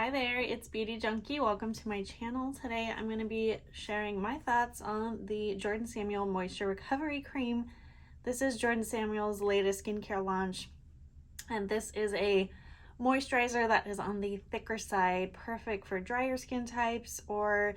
Hi there, it's Beauty Junkie. Welcome to my channel. Today I'm going to be sharing my thoughts on the Jordan Samuel Moisture Recovery Cream. This is Jordan Samuel's latest skincare launch, and this is a moisturizer that is on the thicker side, perfect for drier skin types or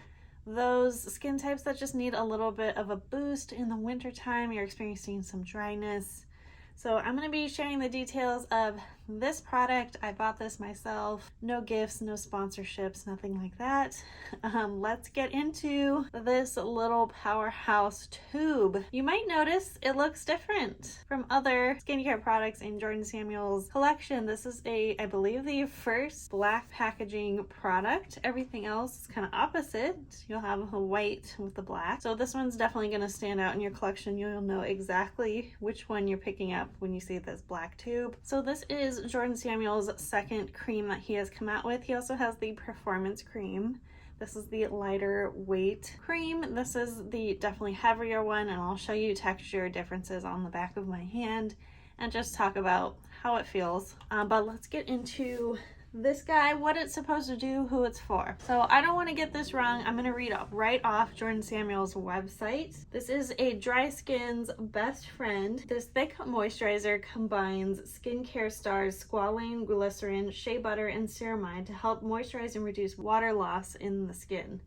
those skin types that just need a little bit of a boost in the wintertime. You're experiencing some dryness. So I'm going to be sharing the details of this product. I bought this myself. No gifts, no sponsorships, nothing like that. Let's get into this little powerhouse tube. You might notice it looks different from other skincare products in Jordan Samuel's collection. This is I believe the first black packaging product. Everything else is kind of opposite. You'll have a white with the black. So this one's definitely going to stand out in your collection. You'll know exactly which one you're picking up when you see this black tube. So this is Jordan Samuel's second cream that he has come out with. He also has the performance cream. This is the lighter weight cream. This is the definitely heavier one, and I'll show you texture differences on the back of my hand and just talk about how it feels. But let's get into this guy, what it's supposed to do, who it's for. So I don't want to get this wrong. I'm going to read right off Jordan Samuel's website. This is a dry skin's best friend. This thick moisturizer combines skincare stars squalane, glycerin, shea butter, and ceramide to help moisturize and reduce water loss in the skin.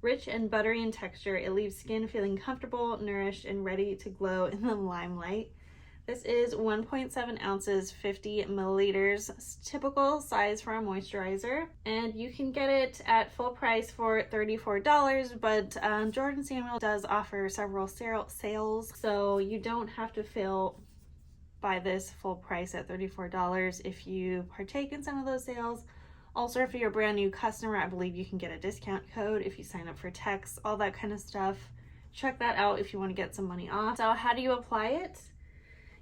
Rich and buttery in texture, it leaves skin feeling comfortable, nourished, and ready to glow in the limelight. This is 1.7 ounces, 50 milliliters, typical size for a moisturizer, and you can get it at full price for $34, but Jordan Samuel does offer several sales, so you don't have to buy this full price at $34 if you partake in some of those sales. Also, if you're a brand new customer, I believe you can get a discount code if you sign up for texts, all that kind of stuff. Check that out if you want to get some money off. So how do you apply it?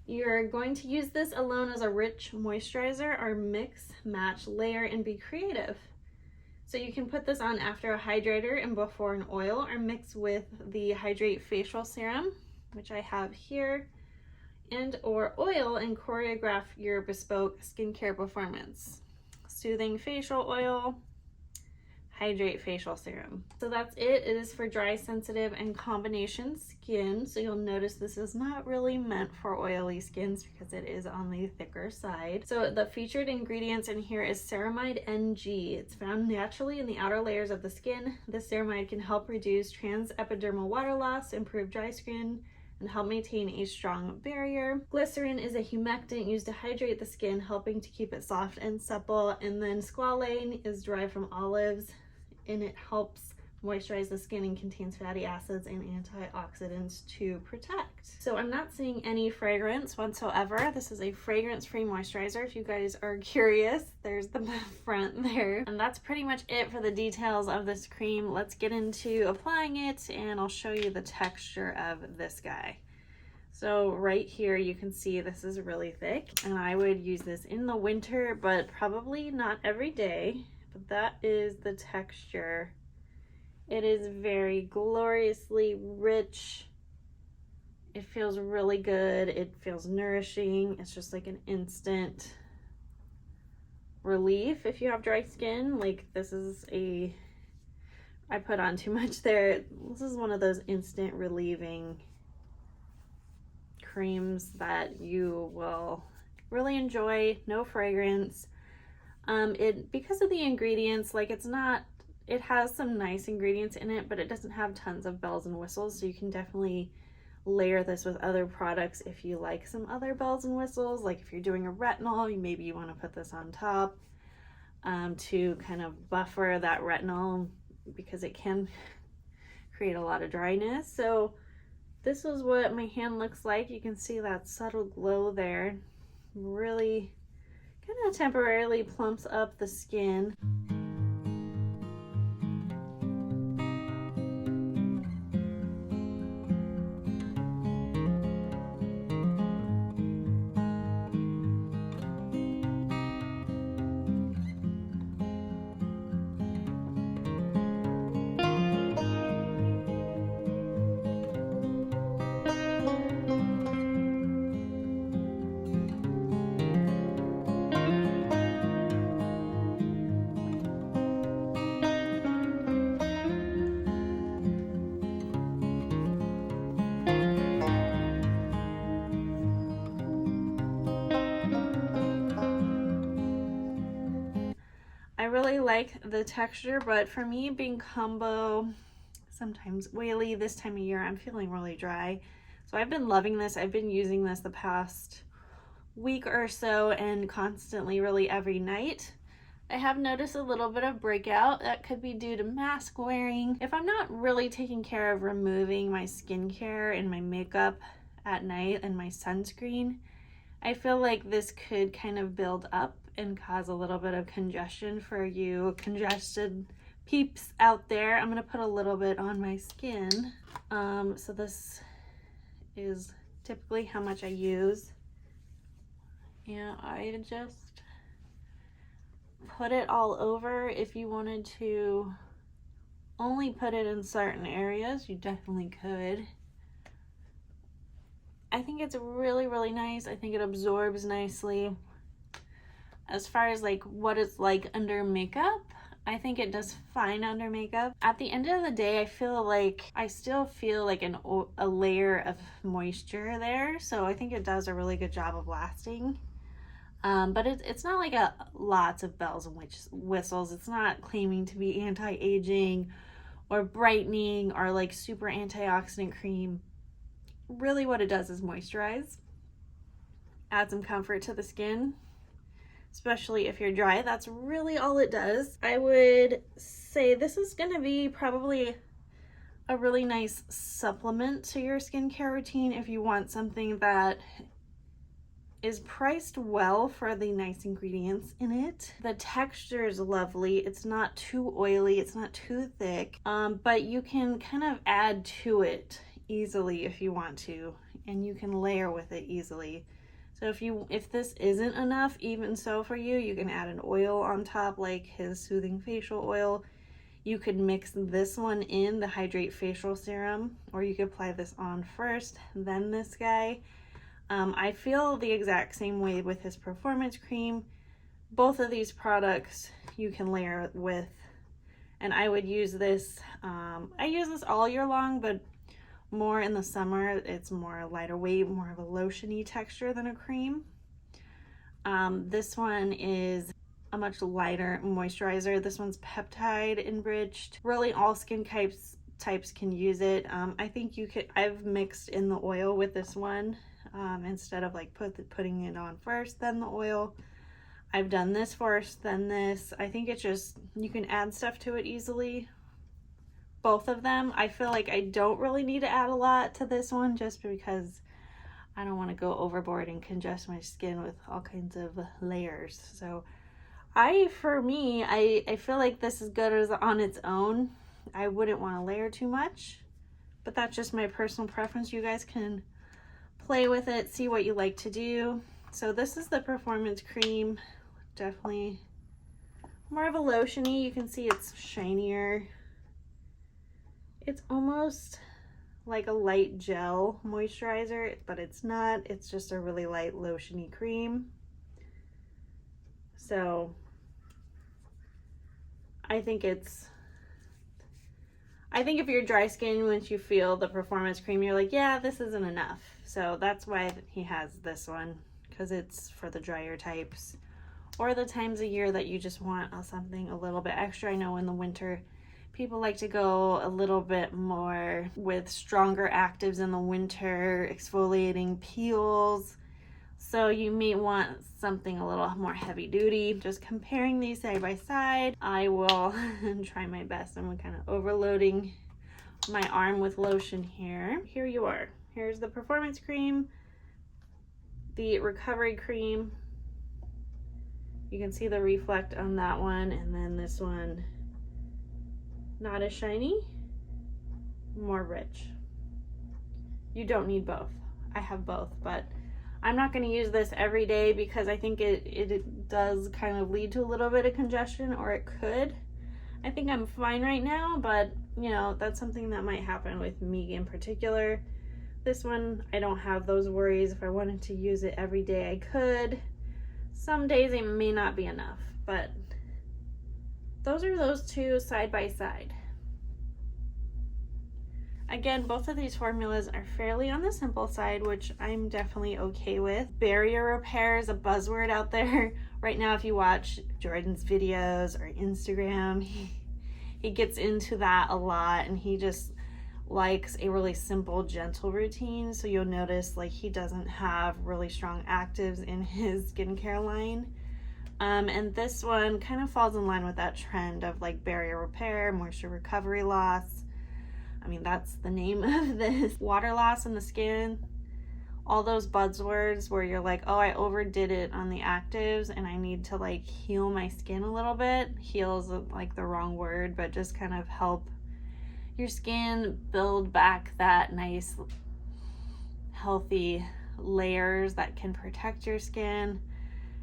You're going to use this alone as a rich moisturizer, or mix, match, layer, and be creative. So you can put this on after a hydrator and before an oil, or mix with the Hydrate Facial Serum, which I have here, and or oil and choreograph your bespoke skincare performance. Soothing facial oil, Hydrate Facial Serum. So that's it. It is for dry, sensitive, and combination skin. So you'll notice this is not really meant for oily skins because it is on the thicker side. So the featured ingredients in here is ceramide NG. It's found naturally in the outer layers of the skin. This ceramide can help reduce transepidermal water loss, improve dry skin, and help maintain a strong barrier. Glycerin is a humectant used to hydrate the skin, helping to keep it soft and supple. And then squalane is derived from olives, and it helps moisturize the skin and contains fatty acids and antioxidants to protect. So I'm not seeing any fragrance whatsoever. This is a fragrance-free moisturizer. If you guys are curious, there's the front there. And that's pretty much it for the details of this cream. Let's get into applying it, and I'll show you the texture of this guy. So right here you can see this is really thick, and I would use this in the winter, but probably not every day. But that is the texture. It is very gloriously rich. It feels really good. It feels nourishing. It's just like an instant relief if you have dry skin. Like I put on too much there. This is one of those instant relieving creams that you will really enjoy. No fragrance. Because of the ingredients, like it has some nice ingredients in it, but it doesn't have tons of bells and whistles, so you can definitely layer this with other products if you like some other bells and whistles. Like if you're doing a retinol, maybe you want to put this on top to kind of buffer that retinol, because it can create a lot of dryness. So this is what my hand looks like. You can see that subtle glow there. Really kind of temporarily plumps up the skin. really like the texture, but for me being combo, sometimes oily, this time of year I'm feeling really dry. So I've been loving this. I've been using this the past week or so and constantly, really every night. I have noticed a little bit of breakout. That could be due to mask wearing. If I'm not really taking care of removing my skincare and my makeup at night and my sunscreen, I feel like this could kind of build up and cause a little bit of congestion for you congested peeps out there. I'm gonna put a little bit on my skin. So this is typically how much I use. And I just put it all over. If you wanted to only put it in certain areas, you definitely could. I think it's really, really nice. I think it absorbs nicely. As far as like what it's like under makeup, I think it does fine under makeup. At the end of the day, I feel like I still feel like a layer of moisture there. So I think it does a really good job of lasting. But it's not like lots of bells and whistles. It's not claiming to be anti-aging or brightening or like super antioxidant cream. Really what it does is moisturize, add some comfort to the skin, especially if you're dry. That's really all it does. I would say this is going to be probably a really nice supplement to your skincare routine if you want something that is priced well for the nice ingredients in it. The texture is lovely. It's not too oily, it's not too thick, but you can kind of add to it easily if you want to, and you can layer with it easily. So if this isn't enough, even so for you, you can add an oil on top, like his soothing facial oil. You could mix this one in, the Hydrate Facial Serum, or you could apply this on first, then this guy. I feel the exact same way with his performance cream. Both of these products you can layer with, and I would use this. I use this all year long, but more in the summer. It's more lighter weight, more of a lotiony texture than a cream. This one is a much lighter moisturizer. This one's peptide enriched. Really all skin types can use it. I think I've mixed in the oil with this one. Instead of like putting it on first, then the oil. I've done this first, then this. I think it's just, you can add stuff to it easily. Both of them, I feel like I don't really need to add a lot to this one just because I don't want to go overboard and congest my skin with all kinds of layers. So for me, I feel like this is good as on its own. I wouldn't want to layer too much, but that's just my personal preference. You guys can play with it, see what you like to do. So this is the performance cream, definitely more of a lotiony. You can see it's shinier. It's almost like a light gel moisturizer, but it's not. It's just a really light lotiony cream. So I think if you're dry skin, once you feel the performance cream, you're like, yeah, this isn't enough. So that's why he has this one, because it's for the drier types or the times of year that you just want something a little bit extra. I know in the winter, people like to go a little bit more with stronger actives in the winter, exfoliating peels. So you may want something a little more heavy duty. Just comparing these side by side, I will try my best. I'm kind of overloading my arm with lotion here. Here you are. Here's the performance cream, the recovery cream. You can see the reflect on that one, and then this one, not as shiny, more rich. You don't need both. I have both, but I'm not going to use this every day because I think it does kind of lead to a little bit of congestion, or it could. I think I'm fine right now, but you know, that's something that might happen with me in particular. This one, I don't have those worries. If I wanted to use it every day, I could. Some days it may not be enough, but those are those two side by side. Again, both of these formulas are fairly on the simple side, which I'm definitely okay with. Barrier repair is a buzzword out there right now. If you watch Jordan's videos or Instagram, he gets into that a lot, and he just likes a really simple, gentle routine. So you'll notice like he doesn't have really strong actives in his skincare line. And this one kind of falls in line with that trend of like barrier repair, moisture recovery loss. I mean, that's the name of this. Water loss in the skin. All those buzzwords where you're like, oh, I overdid it on the actives and I need to like heal my skin a little bit. Heal's like the wrong word, but just kind of help your skin build back that nice, healthy layers that can protect your skin.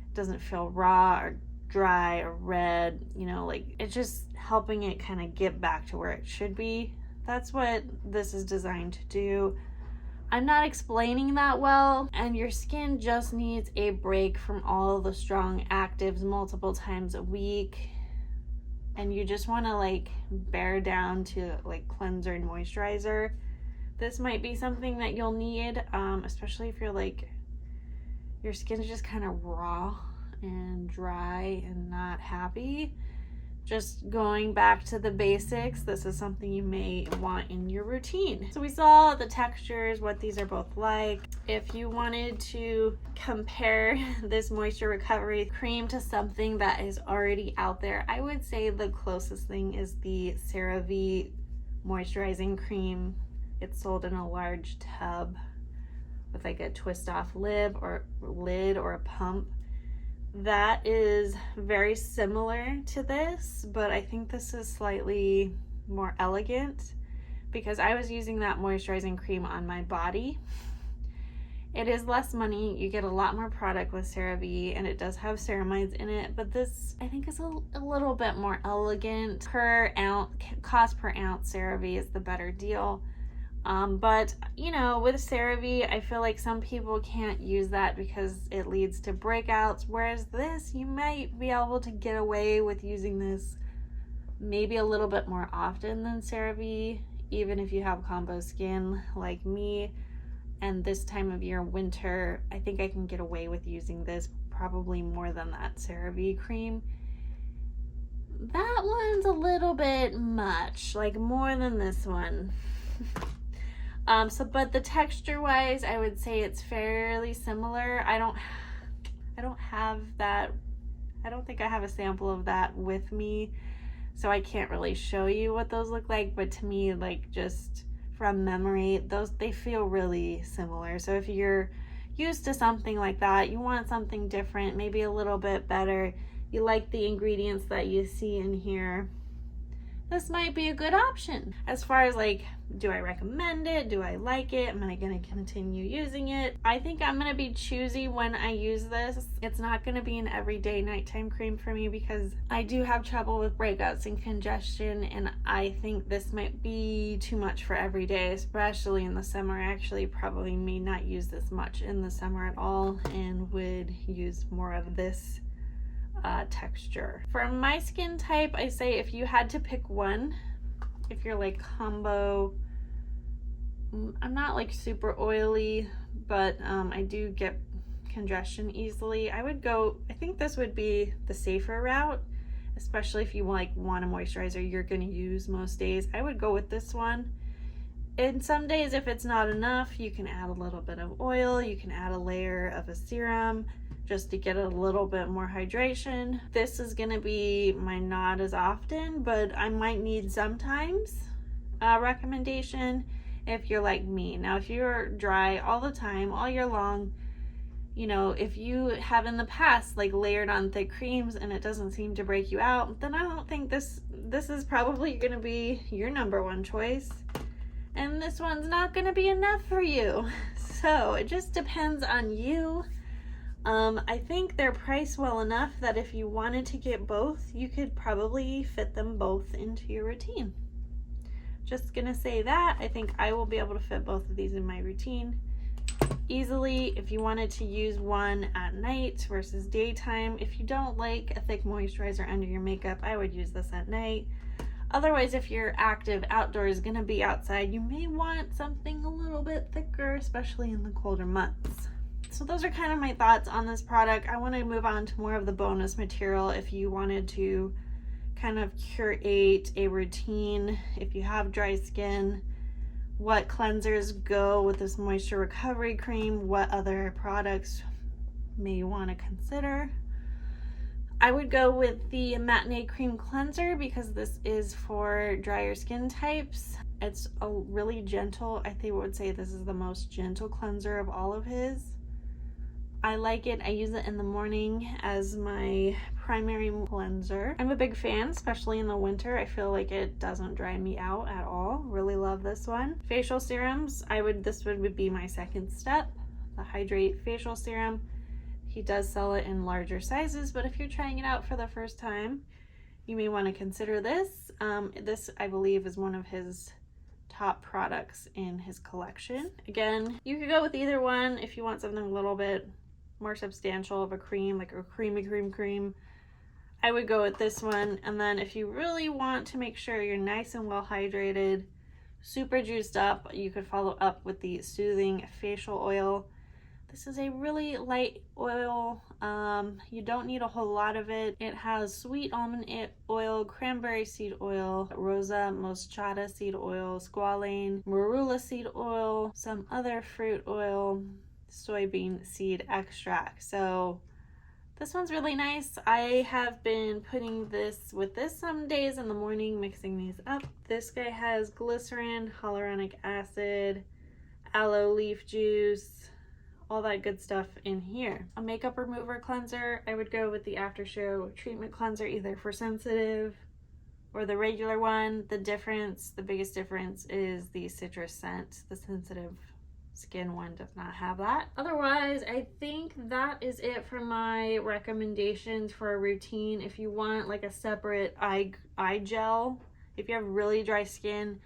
It doesn't feel raw or dry or red, you know, like it's just helping it kind of get back to where it should be. That's what this is designed to do. I'm not explaining that well, and your skin just needs a break from all the strong actives multiple times a week, and you just want to like bear down to like cleanser and moisturizer. This might be something that you'll need, especially if you're like, your skin's just kind of raw and dry and not happy. Just going back to the basics, this is something you may want in your routine. So we saw the textures, what these are both like. If you wanted to compare this moisture recovery cream to something that is already out there, I would say the closest thing is the CeraVe moisturizing cream. It's sold in a large tub with like a twist off lid or a pump. That is very similar to this, but I think this is slightly more elegant because I was using that moisturizing cream on my body. It is less money. You get a lot more product with CeraVe, and it does have ceramides in it, but this I think is a little bit more elegant. Per ounce, cost per ounce, CeraVe is the better deal. But you know, with CeraVe, I feel like some people can't use that because it leads to breakouts, whereas this, you might be able to get away with using this maybe a little bit more often than CeraVe, even if you have combo skin like me. And this time of year, winter, I think I can get away with using this probably more than that CeraVe cream. That one's a little bit much, like more than this one. But the texture wise, I would say it's fairly similar. I don't have that. I don't think I have a sample of that with me, so I can't really show you what those look like, but to me, like just from memory, they feel really similar. So if you're used to something like that, you want something different, maybe a little bit better, you like the ingredients that you see in here, this might be a good option. As far as like, do I recommend it? Do I like it? Am I going to continue using it? I think I'm going to be choosy when I use this. It's not going to be an everyday nighttime cream for me because I do have trouble with breakouts and congestion, and I think this might be too much for every day, especially in the summer. I actually probably may not use this much in the summer at all and would use more of this texture. For my skin type, I say if you had to pick one, if you're like combo, I'm not like super oily, but I do get congestion easily, I would go, I think this would be the safer route, especially if you like want a moisturizer you're going to use most days. I would go with this one. And some days, if it's not enough, you can add a little bit of oil, you can add a layer of a serum just to get a little bit more hydration. This is gonna be my not as often, but I might need sometimes recommendation if you're like me. Now, if you're dry all the time, all year long, you know, if you have in the past like layered on thick creams and it doesn't seem to break you out, then I don't think this is probably gonna be your number one choice. And this one's not gonna be enough for you. So it just depends on you. I think they're priced well enough that if you wanted to get both, you could probably fit them both into your routine. Just gonna say that. I think I will be able to fit both of these in my routine easily. If you wanted to use one at night versus daytime, if you don't like a thick moisturizer under your makeup, I would use this at night. Otherwise, if you're active outdoors, gonna be outside, you may want something a little bit thicker, especially in the colder months. So those are kind of my thoughts on this product. I want to move on to more of the bonus material if you wanted to kind of curate a routine. If you have dry skin, what cleansers go with this moisture recovery cream? What other products may you want to consider? I would go with the matinee cream cleanser because this is for drier skin types. It's a really gentle, I think I would say this is the most gentle cleanser of all of his. I like it. I use it in the morning as my primary cleanser. I'm a big fan, especially in the winter. I feel like it doesn't dry me out at all. Really love this one. Facial serums, this would be my second step, the Hydrate Facial Serum. He does sell it in larger sizes, but if you're trying it out for the first time, you may want to consider this. This, I believe, is one of his top products in his collection. Again, you could go with either one if you want something a little bit more substantial of a cream, like a creamy cream. I would go with this one. And then if you really want to make sure you're nice and well hydrated, super juiced up, you could follow up with the Soothing Facial Oil. This is a really light oil. You don't need a whole lot of it. It has sweet almond oil, cranberry seed oil, rosa moscata seed oil, squalane, marula seed oil, some other fruit oil, soybean seed extract. So this one's really nice. I have been putting this with this some days in the morning, mixing these up. This guy has glycerin, hyaluronic acid, aloe leaf juice, all that good stuff in here. A makeup remover cleanser, I would go with the After Show Treatment Cleanser, either for sensitive or the regular one. The biggest difference is the citrus scent. The sensitive skin one does not have that. Otherwise, I think that is it for my recommendations for a routine. If you want like a separate eye gel, if you have really dry skin,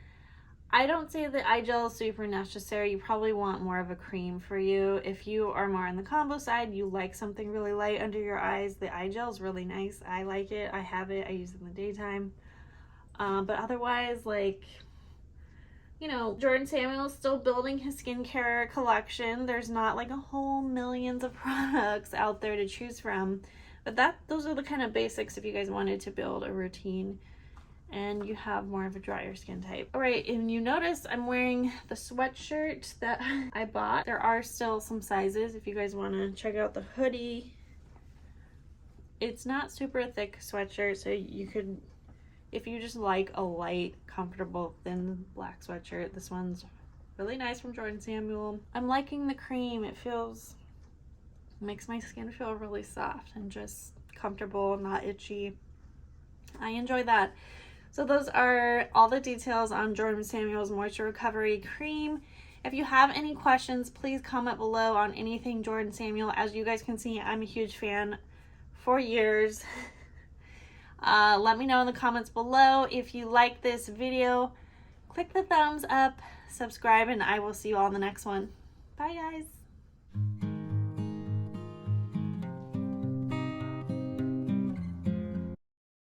I don't say the eye gel is super necessary. You probably want more of a cream for you. If you are more on the combo side, you like something really light under your eyes, the eye gel is really nice. I like it. I have it. I use it in the daytime. But otherwise, like, you know, Jordan Samuel's still building his skincare collection. There's not like a whole millions of products out there to choose from. But those are the kind of basics if you guys wanted to build a routine and you have more of a drier skin type. All right, and you notice I'm wearing the sweatshirt that I bought. There are still some sizes if you guys want to check out the hoodie. It's not super thick sweatshirt, so you could, if you just like a light, comfortable, thin black sweatshirt, this one's really nice from Jordan Samuel. I'm liking the cream. It makes my skin feel really soft and just comfortable, not itchy. I enjoy that. So those are all the details on Jordan Samuel's Moisture Recovery Cream. If you have any questions, please comment below on anything Jordan Samuel. As you guys can see, I'm a huge fan for years. Let me know in the comments below. If you like this video, click the thumbs up, subscribe, and I will see you all in the next one. Bye, guys.